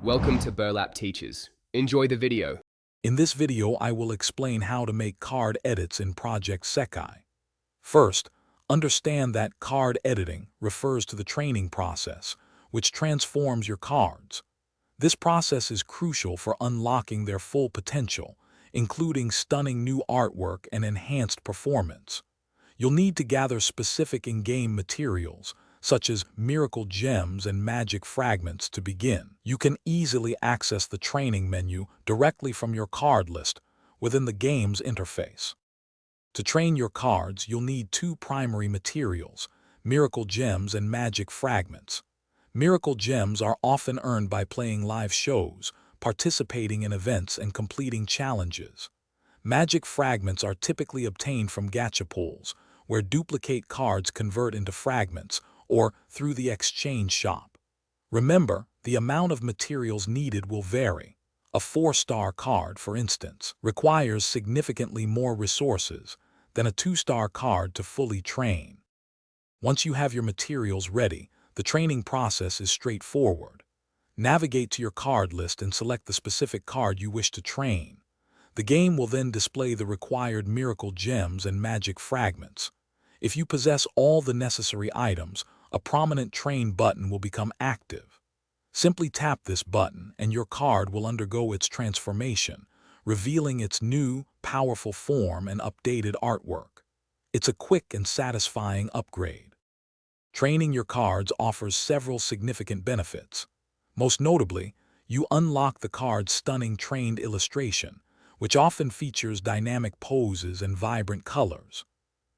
Welcome to Burlap Teachers. Enjoy the video. In this video, I will explain how to make card edits in Project Sekai. First, understand that card editing refers to the training process, which transforms your cards. This process is crucial for unlocking their full potential, including stunning new artwork and enhanced performance. You'll need to gather specific in-game materials, such as miracle gems and magic fragments to begin. You can easily access the training menu directly from your card list within the game's interface. To train your cards, you'll need two primary materials, miracle gems and magic fragments. Miracle gems are often earned by playing live shows, participating in events, and completing challenges. Magic fragments are typically obtained from gacha pools, where duplicate cards convert into fragments, or through the exchange shop. Remember, the amount of materials needed will vary. A 4-star card, for instance, requires significantly more resources than a 2-star card to fully train. Once you have your materials ready, the training process is straightforward. Navigate to your card list and select the specific card you wish to train. The game will then display the required miracle gems and magic fragments. If you possess all the necessary items, a prominent train button will become active. Simply tap this button and your card will undergo its transformation, revealing its new, powerful form and updated artwork. It's a quick and satisfying upgrade. Training your cards offers several significant benefits. Most notably, you unlock the card's stunning trained illustration, which often features dynamic poses and vibrant colors.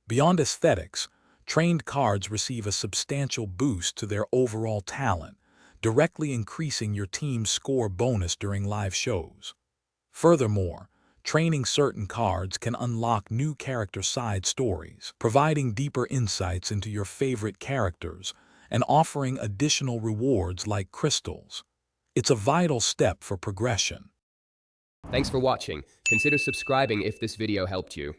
Beyond aesthetics, trained cards receive a substantial boost to their overall talent, directly increasing your team's score bonus during live shows. Furthermore, training certain cards can unlock new character side stories, providing deeper insights into your favorite characters and offering additional rewards like crystals. It's a vital step for progression. Thanks for watching. Consider subscribing if this video helped you.